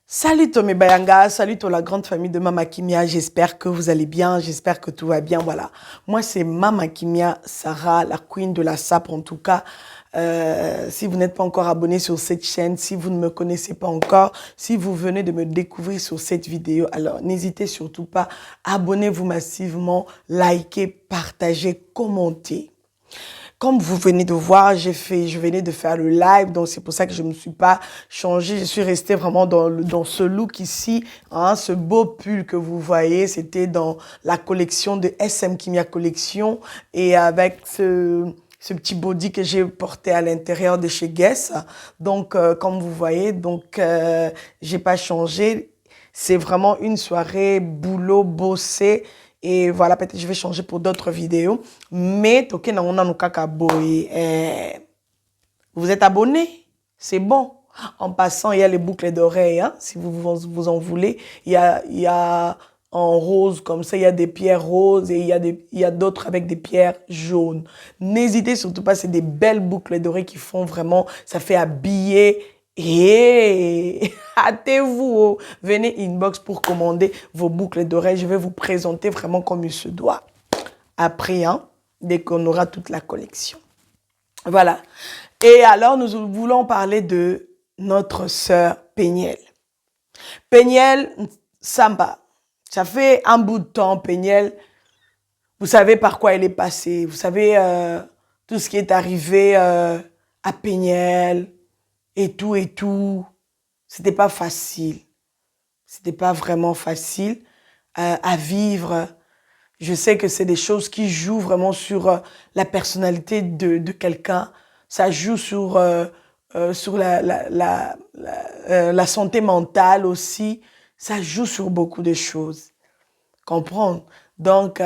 Salut Tomé Bayanga, salut toute la grande famille de Mama Kimia, j'espère que vous allez bien, j'espère que tout va bien, voilà. Moi c'est Mama Kimia, Sarah, la queen de la sape en tout cas. Si vous n'êtes pas encore abonné sur cette chaîne, si vous ne me connaissez pas encore, si vous venez de me découvrir sur cette vidéo, alors n'hésitez surtout pas, abonnez-vous massivement, likez, partagez, commentez. Comme vous venez de voir, je venais de faire le live, donc c'est pour ça que je ne me suis pas changée. Je suis restée vraiment dans ce look ici, hein, ce beau pull que vous voyez, c'était dans la collection de SM Kimia Collection et avec ce petit body que j'ai porté à l'intérieur de chez Guess. Donc, comme vous voyez, donc j'ai pas changé. C'est vraiment une soirée boulot bossé. Et voilà, peut-être je vais changer pour d'autres vidéos. Mais, toke na ona no kaka boy. Vous êtes abonné? C'est bon. En passant, il y a les boucles d'oreilles, hein, si vous en voulez. Il y a en rose, comme ça, il y a des pierres roses et il y a d'autres avec des pierres jaunes. N'hésitez surtout pas, c'est des belles boucles d'oreilles qui font vraiment, ça fait habiller. Et hâtez-vous, oh. Venez inbox pour commander vos boucles d'oreilles. Je vais vous présenter vraiment comme il se doit. Après, hein, dès qu'on aura toute la collection. Voilà. Et alors, nous voulons parler de notre sœur Péniel. Péniel Samba. Ça fait un bout de temps, Péniel. Vous savez par quoi elle est passée. Vous savez tout ce qui est arrivé à Péniel et tout et tout. C'était pas facile. C'était pas vraiment facile à vivre. Je sais que c'est des choses qui jouent vraiment sur la personnalité de quelqu'un. Ça joue sur la santé mentale aussi. Ça joue sur beaucoup de choses. Comprendre. Donc,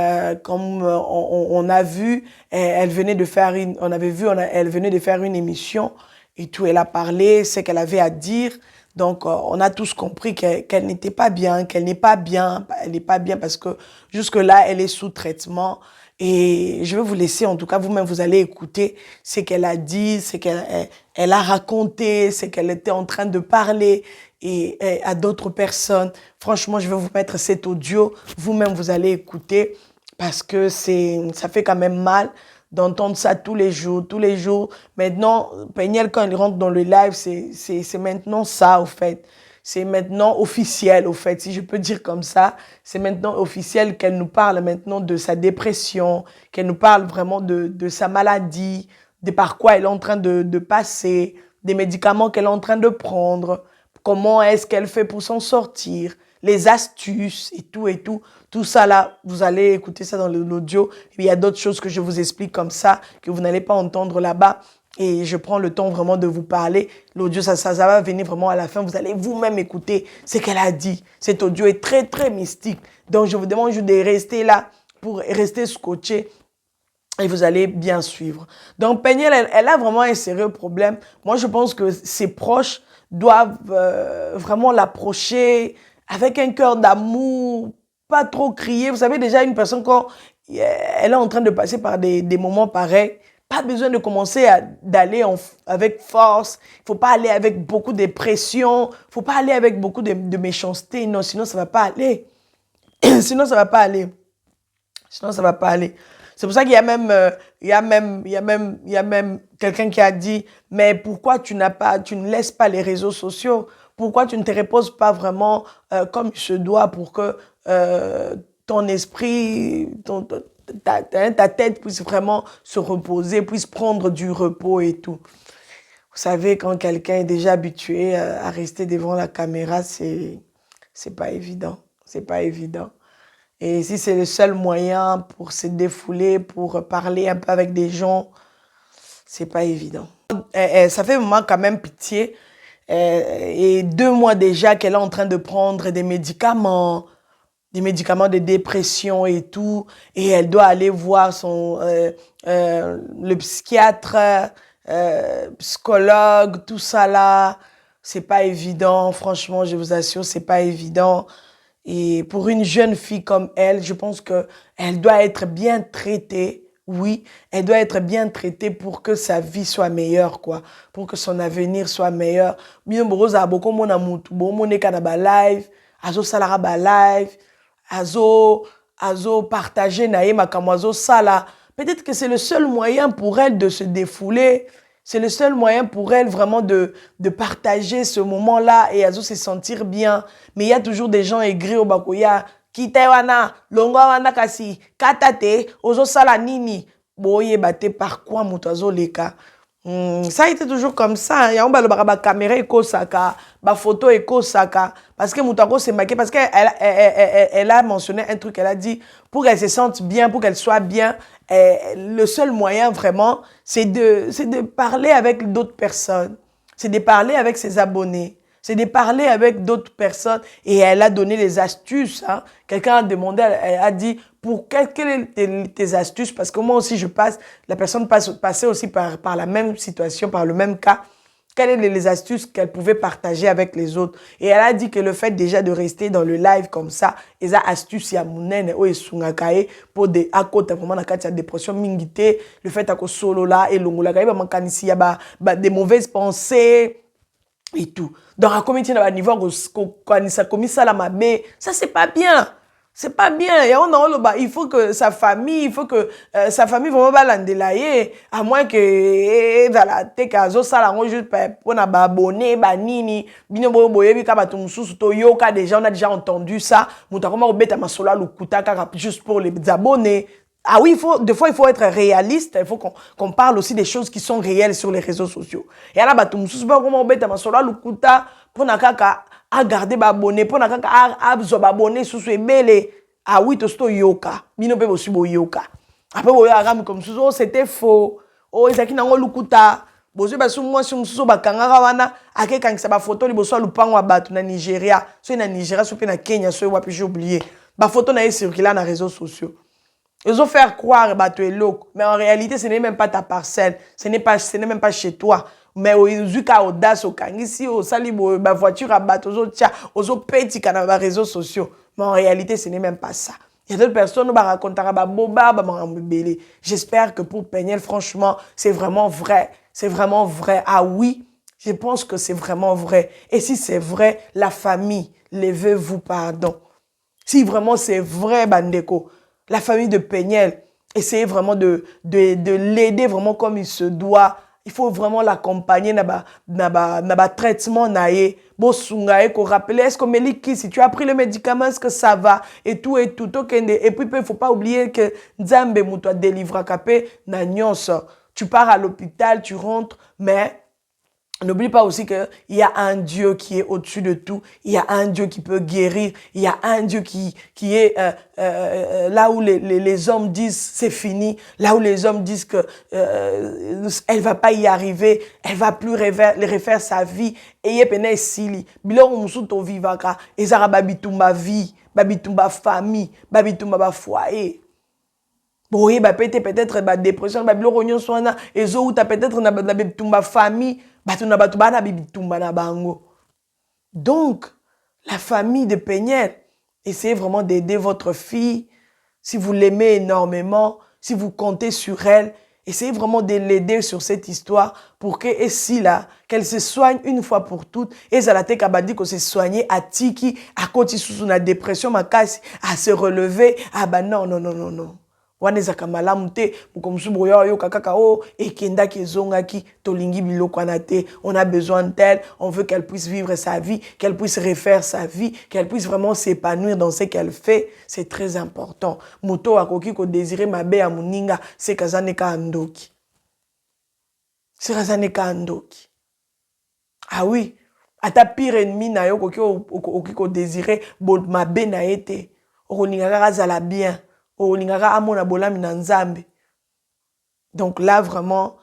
comme on a vu, elle venait de faire elle venait de faire une émission et tout. Elle a parlé, ce qu'elle avait à dire. Donc, on a tous compris qu'elle n'était pas bien, qu'elle n'est pas bien. Elle n'est pas bien parce que jusque-là, elle est sous traitement. Et je vais vous laisser, en tout cas, vous-même, vous allez écouter ce qu'elle a dit, ce qu'elle a raconté, ce qu'elle était en train de parler et à d'autres personnes. Franchement, je vais vous mettre cet audio. Vous-même, vous allez écouter parce que ça fait quand même mal d'entendre ça tous les jours, tous les jours. Maintenant, Péniel, quand il rentre dans le live, c'est maintenant ça, au fait. C'est maintenant officiel, au fait, si je peux dire comme ça. C'est maintenant officiel qu'elle nous parle maintenant de sa dépression, qu'elle nous parle vraiment de sa maladie, de par quoi elle est en train de passer, des médicaments qu'elle est en train de prendre, comment est-ce qu'elle fait pour s'en sortir, les astuces et tout et tout. Tout ça là, vous allez écouter ça dans l'audio. Il y a d'autres choses que je vous explique comme ça, que vous n'allez pas entendre là-bas. Et je prends le temps vraiment de vous parler. L'audio, ça va venir vraiment à la fin. Vous allez vous-même écouter ce qu'elle a dit. Cet audio est très, très mystique. Donc, je vous demande juste de rester là pour rester scotché. Et vous allez bien suivre. Donc, Péniel, elle a vraiment un sérieux problème. Moi, je pense que ses proches doivent vraiment l'approcher avec un cœur d'amour, pas trop crier. Vous savez, déjà, une personne, quand elle est en train de passer par des moments pareils, pas besoin de commencer d'aller avec force. Il faut pas aller avec beaucoup de pression. Il faut pas aller avec beaucoup de méchanceté. Non, sinon, ça va pas aller. Sinon, ça va pas aller. Sinon, ça va pas aller. C'est pour ça qu'il y a même quelqu'un qui a dit, mais pourquoi tu ne laisses pas les réseaux sociaux? Pourquoi tu ne te reposes pas vraiment comme il se doit pour que ton esprit, ta tête puisse vraiment se reposer, puisse prendre du repos et tout. Vous savez, quand quelqu'un est déjà habitué à rester devant la caméra, c'est pas évident. C'est pas évident. Et si c'est le seul moyen pour se défouler, pour parler un peu avec des gens, c'est pas évident. Ça fait vraiment quand même pitié. Et 2 mois déjà qu'elle est en train de prendre des médicaments de dépression et tout. Et elle doit aller voir le psychiatre, psychologue, tout ça là. C'est pas évident. Franchement, je vous assure, c'est pas évident. Et pour une jeune fille comme elle, je pense que elle doit être bien traitée, oui, elle doit être bien traitée pour que sa vie soit meilleure, quoi. Pour que son avenir soit meilleur. Bien, boza boko mona mutu, bo moneka na ba live, azo salara ba live, azo partager na ye makambo azo sala. Peut-être que c'est le seul moyen pour elle de se défouler. C'est le seul moyen pour elle vraiment de partager ce moment-là et azo se sentir bien. Mais il y a toujours des gens aigris au bakoya. Kite wana, longwa wana kasi, katate, ozo sala nini. Boye bate par quoi moutazo leka. Ça a été toujours comme ça. Il y a un caméra éco saka, ba photo éco saka. Parce que Moutako s'est maquillée, parce qu'elle a mentionné un truc, elle a dit, pour qu'elle se sente bien, pour qu'elle soit bien, le seul moyen vraiment, c'est de parler avec d'autres personnes. C'est de parler avec ses abonnés. C'est de parler avec d'autres personnes. Et elle a donné les astuces. Hein. Quelqu'un a demandé, elle a dit, pour quelles sont tes astuces? Parce que moi aussi, je passe, la personne passait aussi par la même situation, par le même cas. Quelles sont les astuces qu'elle pouvait partager avec les autres? Et elle a dit que le fait déjà de rester dans le live comme ça, les astuces, il y a mounene, pour des côté vraiment dans la dépression, mingité, le fait que solo là, et l'ongola, il y a des mauvaises pensées, et tout. Donc, à comité à niveau, quand ça commis ça la mabe, ça c'est pas bien. C'est pas bien. Et il faut que sa famille, il faut que sa famille vraiment balandelaye, à moins que dans la tête azo ça la juste pour na abonné nini bino boye bi ka batu mususu to yoka déjà on a déjà entendu ça. Mutakoma obeta masola lukuta kaka juste pour les abonnés. Ah oui, des fois, il faut être réaliste. Il faut qu'on parle aussi des choses qui sont réelles sur les réseaux sociaux. Et là, comment on pour à garder abonné, pour à abonné sous ce belé. Ah oui, to yoka. Mino pe aussi yoka. Après, comme ça, c'était faux. Oh, ils ont lukuta. Bozo ba su moi su bakanga wana ake kangisa ba photo liboso lupango wa batu na Nigeria. So na Nigeria, so pe na Kenya, so wapi j'ai oublié. Ba photo na circuler na réseaux sociaux. Ils ont fait croire que tu es loco, mais en réalité, ce n'est même pas ta parcelle, ce n'est même pas chez toi. Mais ils ont audace au ici au salibo, ma voiture à battre aux autres petits canaux les réseaux sociaux. Mais en réalité, ce n'est même pas ça. Il y a d'autres personnes qui racontent boba, j'espère que pour Peniel, franchement, c'est vraiment vrai. C'est vraiment vrai. Ah oui, je pense que c'est vraiment vrai. Et si c'est vrai, la famille, levez-vous pardon. Si vraiment c'est vrai, Bandeko, la famille de Peniel, essayez vraiment de l'aider vraiment comme il se doit. Il faut vraiment l'accompagner dans le traitement. Qu'on rappelle, est-ce que si tu as pris le médicament, est-ce que ça va? Et tout, et tout. Et puis, il ne faut pas oublier que Nzambe moutoua délivre kapé na nyonso. Tu pars à l'hôpital, tu rentres, mais n'oublie pas aussi qu'il y a un Dieu qui est au-dessus de tout. Il y a un Dieu qui peut guérir. Il y a un Dieu qui est là où les hommes disent c'est fini. Là où les hommes disent que elle va pas y arriver. Elle va plus refaire sa vie. Et il y a pene sili. Bilor musuto vivaka. Ezara babitumba vie, babitumba famille, babitumba foyer. Boye peut-être dépression, bilor onyon soana. Ezo ou ta peut-être na babitumba famille. Donc, la famille de Peniel, essayez vraiment d'aider votre fille. Si vous l'aimez énormément, si vous comptez sur elle, essayez vraiment de l'aider sur cette histoire pour que, et si là, qu'elle se soigne une fois pour toutes. Et ça la tête dit qu'on s'est soigné à Tiki, à côté sous une dépression, à se relever. Ah bah non, non, non, non, non. Wanezaka malamu te mukomsu boyo yo kakaka o ekenda kezonga ki tolingi biloko na te, on a besoin d'elle, on veut qu'elle puisse vivre sa vie, qu'elle puisse refaire sa vie, qu'elle puisse vraiment s'épanouir dans ce qu'elle fait, c'est très important. Moto akoki ko désirer mabe ya muninga c'est kazaneka andoki. C'est kazaneka andoki. Ah oui, ata pire ennemi na yo koki ko désirer mabe na ete, okoninga kaka zala bien. Donc là, vraiment,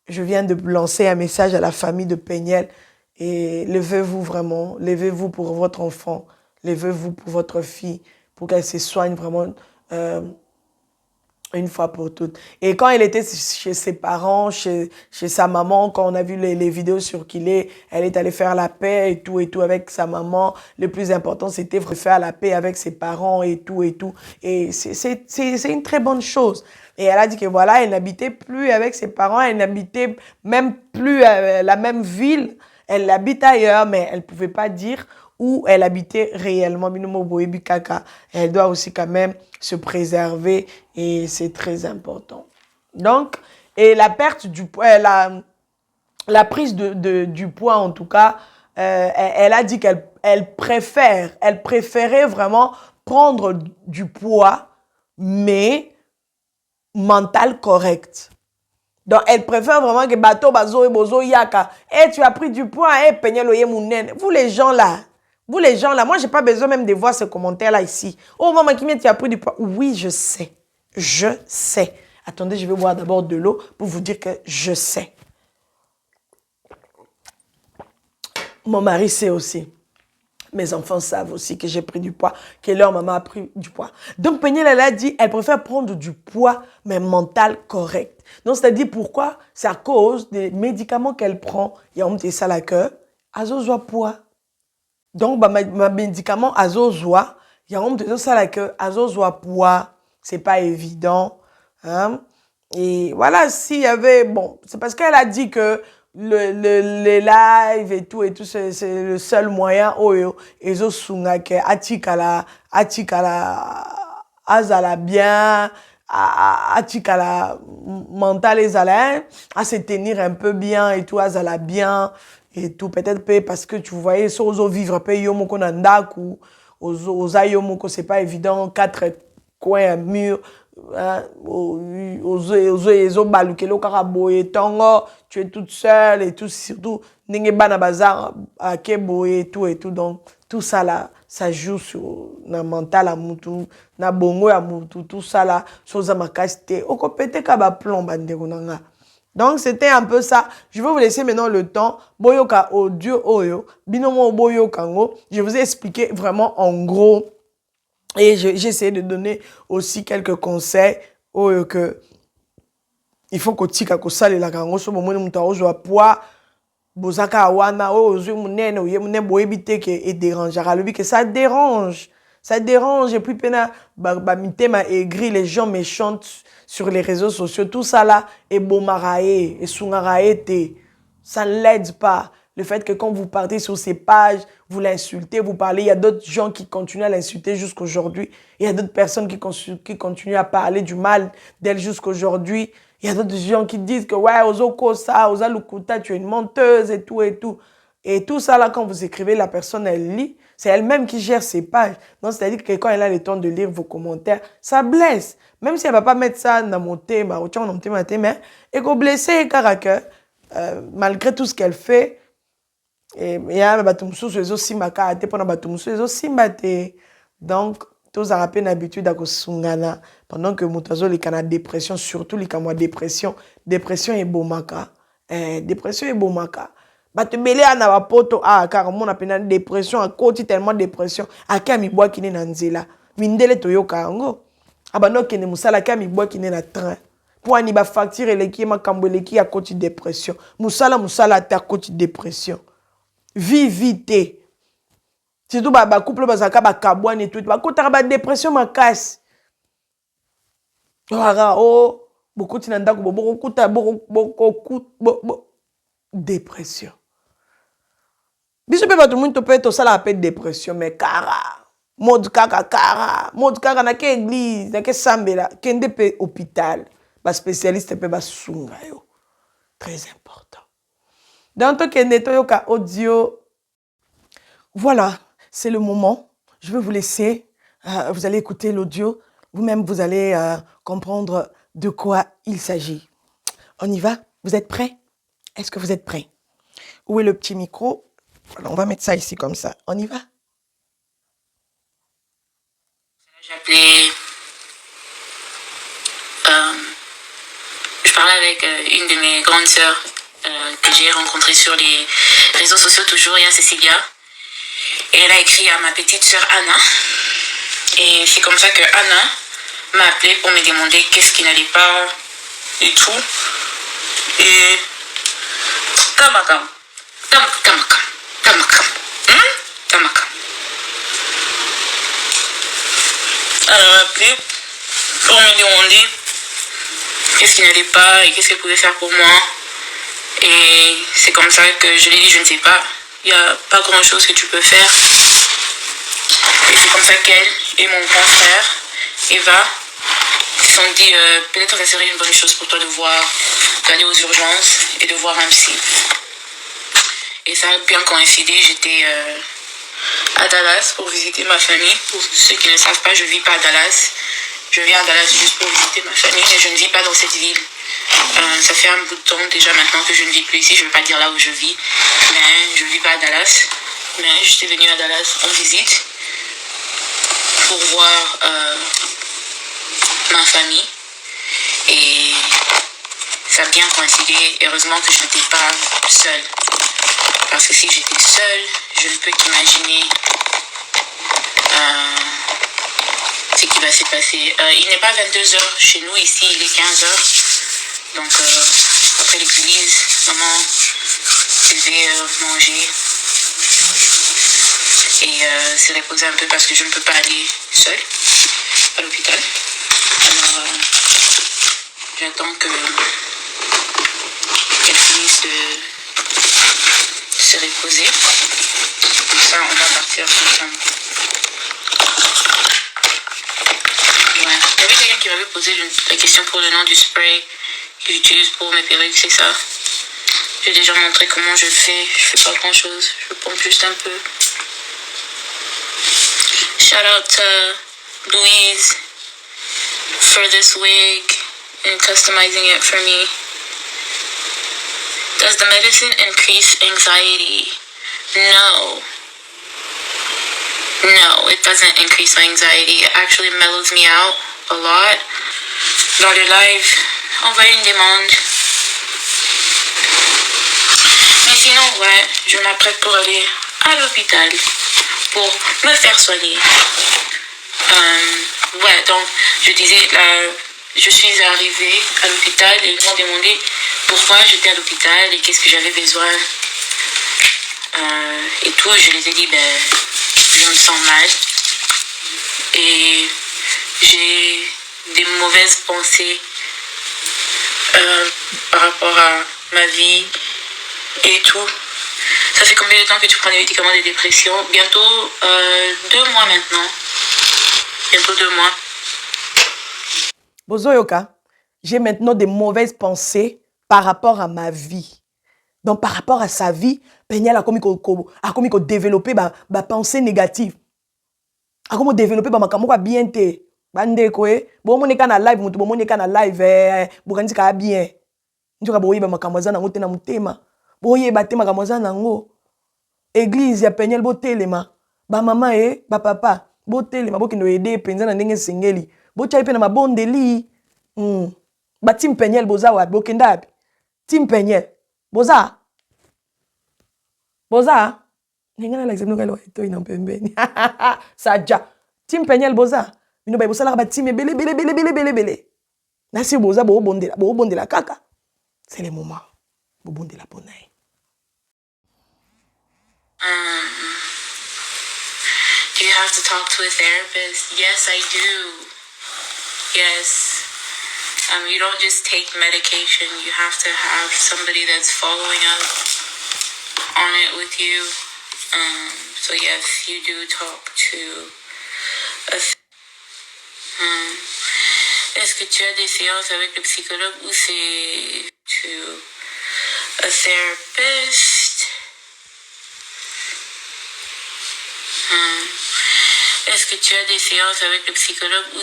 je viens de lancer un message à la famille de Peniel et levez-vous vraiment, levez-vous pour votre enfant, levez-vous pour votre fille, pour qu'elle se soigne vraiment une fois pour toutes. Et quand elle était chez ses parents, chez sa maman, quand on a vu les vidéos circuler, elle est allée faire la paix et tout avec sa maman. Le plus important, c'était de faire la paix avec ses parents et tout. Et c'est une très bonne chose. Et elle a dit que voilà, elle n'habitait plus avec ses parents, elle n'habitait même plus la même ville. Elle habite ailleurs, mais elle ne pouvait pas dire où elle habitait réellement. Elle doit aussi quand même se préserver et c'est très important. Donc, et la perte du poids, la prise du poids en tout cas, elle a dit qu'elle préférait vraiment prendre du poids, mais mental correct. Donc, elle préfère vraiment que bateau bazo et bozo yaka. Eh, tu as pris du poids, eh, pegnelo ye mounen. Vous les gens là, moi, j'ai pas besoin même de voir ces commentaires-là ici. Oh, maman, tu as pris du poids. Oui, je sais. Je sais. Attendez, je vais boire d'abord de l'eau pour vous dire que je sais. Mon mari sait aussi. Mes enfants savent aussi que j'ai pris du poids, que leur maman a pris du poids. Donc, Pegnel, elle a dit, elle préfère prendre du poids, mais mental correct. Donc, c'est-à-dire pourquoi? C'est à cause des médicaments qu'elle prend. Il y a un petit ça là que, azozoa poids. Donc, ma médicament azozoa, il y a un petit ça là que, azozoa poids. C'est pas évident. Hein? Et voilà, s'il y avait, bon, c'est parce qu'elle a dit que les lives et tout, c'est le seul moyen, et zo sunga ke atikala, azala bien, atikala mental ezala, à se tenir un peu bien et tout, azala bien et tout, peut-être parce que tu voyais, so ozo vivre peu yomoko nandaku, oza yomoko, c'est pas évident, 4 coins, mur, tu es toute seule et tout, surtout Ningebana Bazar à Kebo et tout, donc tout ça là, ça joue sur na mental à Moutou, na bongo à Moutou, tout ça là, chose à ma casté, au copété kaba plomb banderonanga. Donc c'était un peu ça. Je vais vous laisser maintenant le temps. Boyoka audio oyo, binomo boyokango. Je vous ai expliqué vraiment en gros. Et j'ai essayé de donner aussi quelques conseils que il faut que tika ko sale la kango so momoni muta ozo poids bozaka wana ozo munene oye munene boebite que et dérangera le que ça dérange et puis pena ba mitema aigri les gens méchants sur les réseaux sociaux tout ça là et bomarae et sungarae te ça ne l'aide pas. Le fait que quand vous partez sur ces pages, vous l'insultez, vous parlez, il y a d'autres gens qui continuent à l'insulter jusqu'aujourd'hui. Il y a d'autres personnes qui continuent à parler du mal d'elle jusqu'aujourd'hui. Il y a d'autres gens qui disent que ouais, Ozoko ça, Oza Lukuta, tu es une menteuse et tout et tout. Et tout ça là, quand vous écrivez, la personne, elle lit. C'est elle-même qui gère ses pages. Donc, c'est-à-dire que quand elle a le temps de lire vos commentaires, ça blesse. Même si elle ne va pas mettre ça dans mon thème, et qu'on blesse, malgré tout ce qu'elle fait, et ya batumususu ezosimba te pona batumususu ezosimba te. Donc tous a rappelé l'habitude à sungana pendant que mutazo les cana dépression surtout les kamwa dépression et bomaka dépression et bomaka batu belé ana ba poto car mon apena dépression à côté tellement dépression aka mi bwa kine na nzela mindele toyoka ngo abano kene musala ka mi bwa kine na train pour ani ba facture eleki makambo eleki à côté dépression musala ta côté dépression vivité. Surtout ba couple bazaka ba kabwane et tout. Ba kota ba dépression ma casse. Oh, beaucoup tinanda ko beaucoup dépression. Biso pe ba tout monde peut être ça la appelle dépression mais mode kaka na ke église na ke sambela kende pe hôpital ba spécialiste pe ba sunga yo. Très important. Dans ton yoka audio, voilà, c'est le moment. Je vais vous laisser. Vous allez écouter l'audio. Vous-même, vous allez comprendre de quoi il s'agit. On y va? Vous êtes prêts? Est-ce que vous êtes prêts? Où est le petit micro? Alors, on va mettre ça ici comme ça. On y va? J'appelais... je parlais avec une de mes grandes sœurs que j'ai rencontrée sur les réseaux sociaux toujours, il y a Cécilia. Et elle a écrit à ma petite sœur Anna. Et c'est comme ça que Anna m'a appelé pour me demander qu'est-ce qui n'allait pas et tout. Et... Kamakam. Elle m'a appelé pour me demander qu'est-ce qui n'allait pas et qu'est-ce qu'elle pouvait faire pour moi. Et c'est comme ça que je lui ai dit, je ne sais pas, il n'y a pas grand-chose que tu peux faire. Et c'est comme ça qu'elle et mon grand frère, Eva, se sont dit, peut-être que ça serait une bonne chose pour toi d'aller aux urgences et de voir un psy. Et ça a bien coïncidé, j'étais à Dallas pour visiter ma famille. Pour ceux qui ne savent pas, je ne vis pas à Dallas. Je viens à Dallas juste pour visiter ma famille, mais je ne vis pas dans cette ville. Ça fait un bout de temps déjà maintenant que je ne vis plus ici. Je ne veux pas dire là où je vis, mais je ne vis pas à Dallas. Mais j'étais venue à Dallas en visite pour voir ma famille. Et ça a bien coïncidé. Heureusement que je n'étais pas seule. Parce que si j'étais seule, je ne peux qu'imaginer ce qui va se passer. Il n'est pas 22h chez nous ici, il est 15h. Donc après l'église, maman devait manger et se reposer un peu parce que je ne peux pas aller seule à l'hôpital. Alors j'attends qu'elle finisse de se reposer. Comme ça, on va partir ensemble. Ouais. Il y avait quelqu'un qui m'avait posé la question pour le nom du spray que j'utilise pour mes perruques, c'est ça. J'ai déjà montré comment je fais. Je fais pas grand chose. Je pompe juste un peu. Shout out to Louise for this wig and customizing it for me. Does the medicine increase anxiety? No. No, it doesn't increase my anxiety. It actually mellows me out a lot. Dans le live, envoyez une demande. Mais sinon, ouais, je m'apprête pour aller à l'hôpital pour me faire soigner. Ouais, donc je disais, je suis arrivée à l'hôpital et ils m'ont demandé pourquoi j'étais à l'hôpital et qu'est-ce que j'avais besoin et tout. Je les ai dit, je me sens mal et j'ai des mauvaises pensées par rapport à ma vie et tout. Ça fait combien de temps que tu prends des médicaments de dépression? Bientôt 2 mois maintenant. Bientôt 2 mois. Bozoyoka, j'ai maintenant des mauvaises pensées par rapport à ma vie. Donc, par rapport à sa vie, Penyal a commis qu'on développer ma pensée négative. A commis développer ma caméra bien te. Bande quoi? Bon, mon écran à live, mon écran à live, bouganzi ka bien. Nous avons boye ma caméra na ngote na mutema. Boye bate ma caméra na ngo. Église ya Penyal botelema. Ba maman ba papa botelema bokino aider penza na ndenge sengeli. Bocha ipe na mabondeli. Ba Tim Penyal boza wa bokenda abi. Tim Penyal boza. Boza. Ngena la exemple ngalo to ina pembeni. Saja. Tim Penyal boza. Bino ba bosala ba Tim bele. Na si boza bo bondela kaka. C'est le moment. Bo bondela ponai. Do you have to talk to a therapist? Yes, I do. Yes. You don't just take medication. You have to have somebody that's following up on it with you. So yes, you do talk to a Est-ce que tu as des séances avec le psychologue ou c'est to a therapist? Est-ce que tu as des séances avec le psychologue ou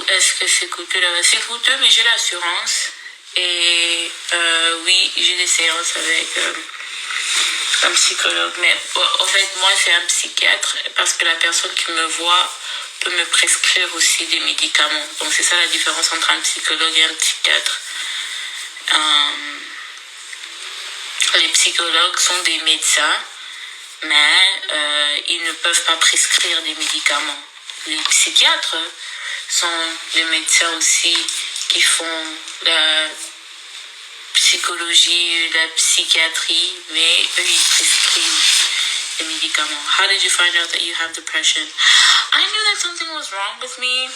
est-ce que c'est coûteux là-bas? C'est coûteux, mais j'ai l'assurance. Et oui, j'ai des séances avec un psychologue. Mais en fait, moi, c'est un psychiatre parce que la personne qui me voit peut me prescrire aussi des médicaments. Donc, c'est ça la différence entre un psychologue et un psychiatre. Les psychologues sont des médecins, mais ils ne peuvent pas prescrire des médicaments. Les psychiatres sont des médecins aussi qui font la psychologie, la psychiatrie, mais eux, ils prescrivent des médicaments. How did you find out that you have depression? I knew that something was wrong with me.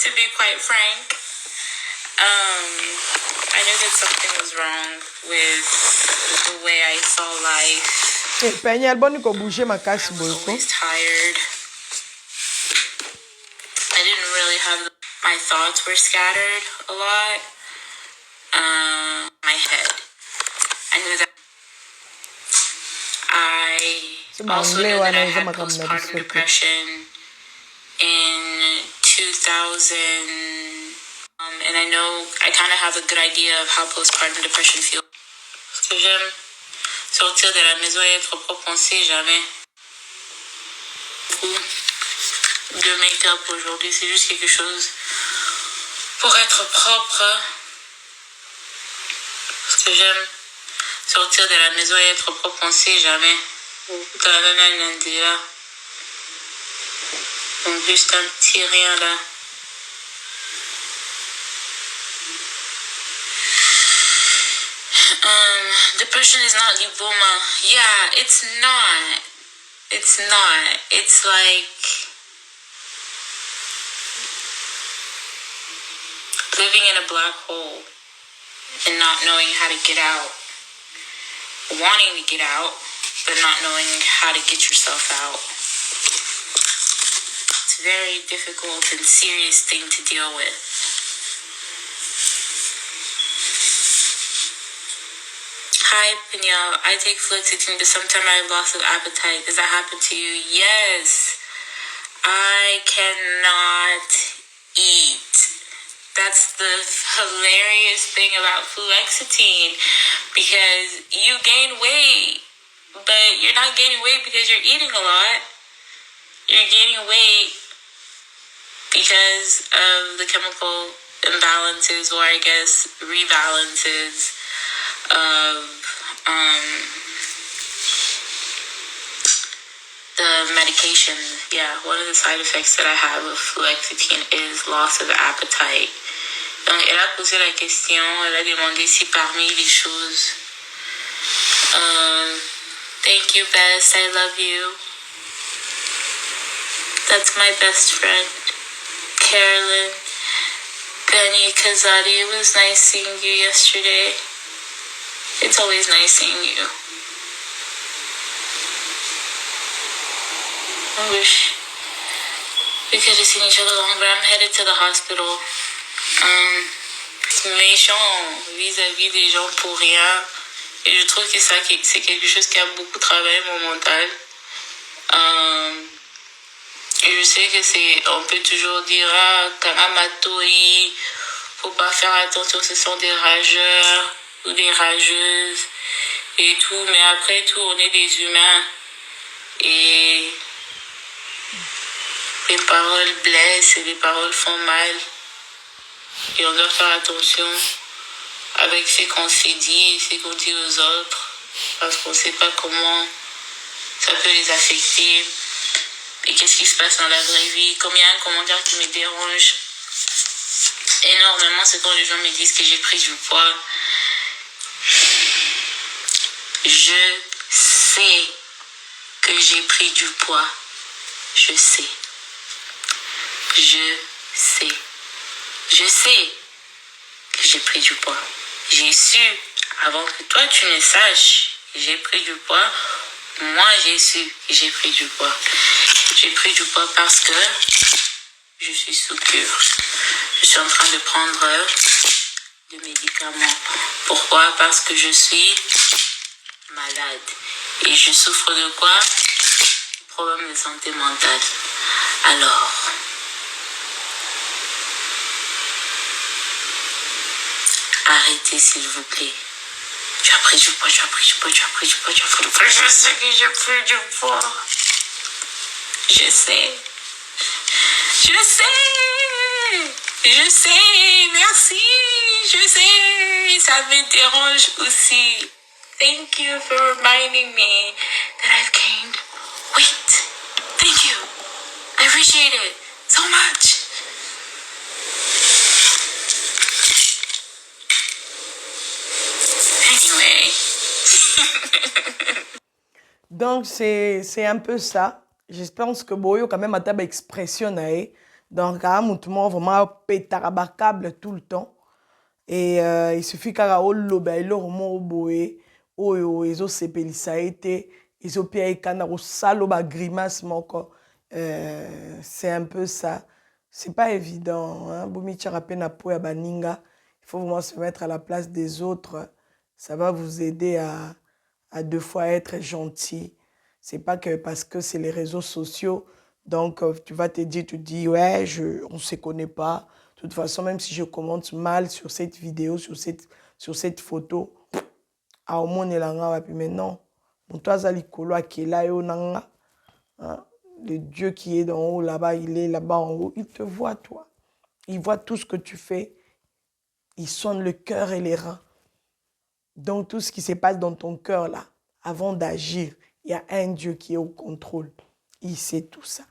to be quite frank. I knew that something was wrong with the way I saw life. Eh, penye alboni ko bouger ma I casse was boyko. always tired. I didn't really have my thoughts were scattered a lot. My head. I knew that. I also knew that I had postpartum depression in 2000. And I know I kind of have a good idea of how postpartum depression feels. Ce que j'aime sortir de la maison et être propre, on sait jamais. De make-up aujourd'hui, c'est juste quelque chose pour être propre. Ce que j'aime sortir de la maison et être propre, on sait jamais. Donc juste un petit rien là. Depression is not lipoma. Yeah, it's not. It's not. It's like living in a black hole and not knowing how to get out. Wanting to get out, but not knowing how to get yourself out. It's a very difficult and serious thing to deal with. Hi, Peniel. I take fluoxetine, but sometimes I have loss of appetite. Does that happen to you? Yes. I cannot eat. That's the hilarious thing about fluoxetine, because you gain weight, but you're not gaining weight because you're eating a lot. You're gaining weight because of the chemical imbalances, or I guess rebalances of the medication. Yeah, one of the side effects that I have of fluoxetine is loss of appetite. Donc, elle a posé la question, elle a demandé si parmi les choses. Thank you, Bess. I love you. That's my best friend, Carolyn. Benny Kazadi, it was nice seeing you yesterday. It's always nice seeing you. I wish we could have seen each other longer. I'm headed to the hospital. Méchant vis-à-vis des gens pour rien. Et je trouve que ça, c'est quelque chose qui a beaucoup travaillé mon mental. Et je sais que on peut toujours dire, ah, Karamatoi, faut pas faire attention, ce sont des rageurs ou des rageuses et tout. Mais après tout, on est des humains. Et les paroles blessent et les paroles font mal. Et on doit faire attention avec ce qu'on s'est dit et ce qu'on dit aux autres, parce qu'on ne sait pas comment ça peut les affecter et qu'est-ce qui se passe dans la vraie vie. Comme il y a un commentaire qui me dérange énormément, c'est quand les gens me disent que j'ai pris du poids. Je sais que j'ai pris du poids. Je sais. Je sais. Je sais que j'ai pris du poids. J'ai su, avant que toi tu ne saches que j'ai pris du poids, moi j'ai su que j'ai pris du poids. J'ai pris du poids parce que je suis sous cure. Je suis en train de prendre des médicaments. Pourquoi? Parce que je suis malade. Et je souffre de quoi? Problème de santé mentale. Alors, arrêtez s'il vous plaît. Tu as pris du poids, tu as pris du poids, tu as pris du poids, tu as pris du poids. Je sais que j'ai pris du poids. Je sais. Je sais. Je sais. Merci. Je sais. Ça me dérange aussi. Thank you for reminding me that I've gained weight. Thank you. I appreciate it so much. Anyway. Donc, c'est un peu ça. J'espère que Boyo, quand même, a ta expression. Donc, vraiment, pétarabacable tout le temps. Et il suffit qu'à oloba eloromo oboé oyo ezosepelisa ye te ezopia ekana kosaloba grimace moko. C'est un peu ça. C'est pas évident. Hein? Bomi tcharape na po ya baninga. Il faut vraiment se mettre à la place des autres. Ça va vous aider à deux fois être gentil. C'est pas que parce que c'est les réseaux sociaux. Donc, tu vas te dire, tu dis, ouais, on ne se connaît pas. De toute façon, même si je commente mal sur cette vidéo, sur cette photo, au moins, mais non. Hein. Le Dieu qui est d'en haut, là-bas, il est là-bas en haut. Il te voit, toi. Il voit tout ce que tu fais. Il sonne le cœur et les reins. Donc, tout ce qui se passe dans ton cœur, là, avant d'agir, il y a un Dieu qui est au contrôle. Il sait tout ça.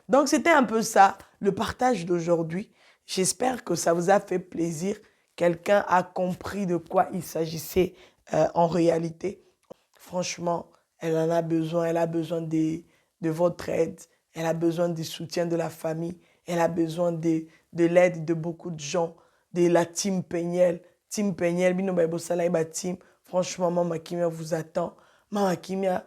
Donc, c'était un peu ça, le partage d'aujourd'hui. J'espère que ça vous a fait plaisir. Quelqu'un a compris de quoi il s'agissait en réalité. Franchement, elle en a besoin. Elle a besoin de votre aide. Elle a besoin du soutien de la famille. Elle a besoin de l'aide de beaucoup de gens, de la team Peniel. Team Peniel, bino baibo salaiba team. Franchement, Mama Kimia vous attend. Mama Kimia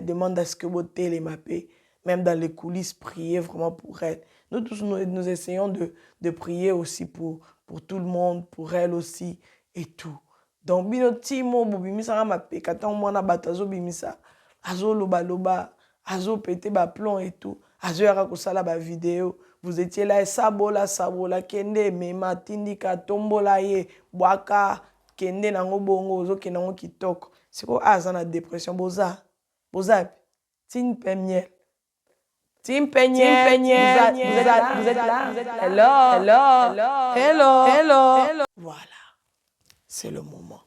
demande à ce que votre télé m'appelle. Même dans les coulisses, prier vraiment pour elle. Nous tous, nous essayons de prier aussi pour tout le monde, pour elle aussi, et tout. Donc, bino timo, bobimisa ma pe, katan mwana batazo bimisa, azo loba loba, azo pété ba plomb et tout, azo yara kosala ba vidéo. Vous étiez là, sabola, kende, mema, tindika, tombola ye, boaka, kende nango bongo, ozo kenango kitoko. C'est quoi, azana dépression, boza, tin pemiel. Team Peniel, vous êtes là. Hello. Voilà, c'est le moment.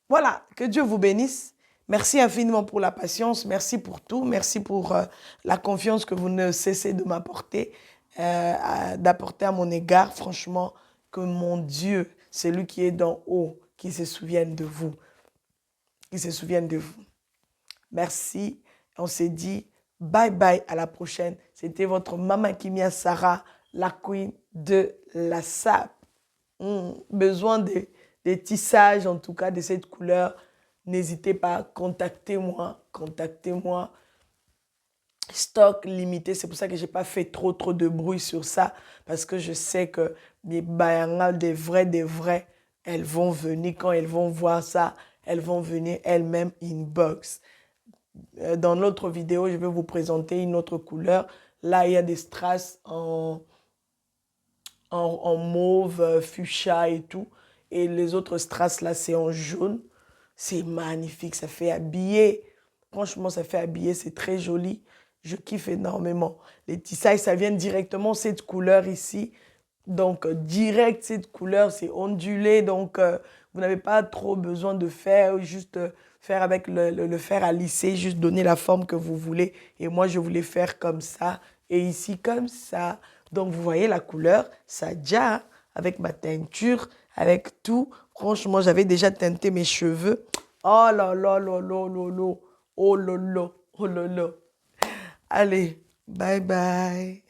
Voilà, que Dieu vous bénisse. Merci infiniment pour la patience, merci pour tout, merci pour la confiance que vous ne cessez de m'apporter, d'apporter à mon égard. Franchement, que mon Dieu, celui qui est d'en haut, qui se souvienne de vous. Merci. On s'est dit bye bye, à la prochaine. C'était votre Mama Kimia Sarah, la queen de la SAP. Besoin de tissages, en tout cas de cette couleur. N'hésitez pas, contactez-moi. Stock limité, c'est pour ça que je n'ai pas fait trop de bruit sur ça, parce que je sais que les bayangas, des vrais, elles vont venir, quand elles vont voir ça, elles vont venir elles-mêmes inbox. Dans l'autre vidéo, je vais vous présenter une autre couleur. Là, il y a des strass en mauve, fuchsia et tout. Et les autres strass, là, c'est en jaune. C'est magnifique, ça fait habiller. Franchement, ça fait habiller, c'est très joli. Je kiffe énormément. Les tissailles, ça vient directement cette couleur ici. Donc, direct, cette couleur, c'est ondulé. Donc, vous n'avez pas trop besoin de faire, juste faire avec le fer à lisser, juste donner la forme que vous voulez. Et moi, je voulais faire comme ça. Et ici, comme ça. Donc, vous voyez la couleur, ça déjà, avec ma teinture, avec tout. Franchement, j'avais déjà teinté mes cheveux. Oh là là là là là là. Oh là là, oh là là. Allez, bye bye.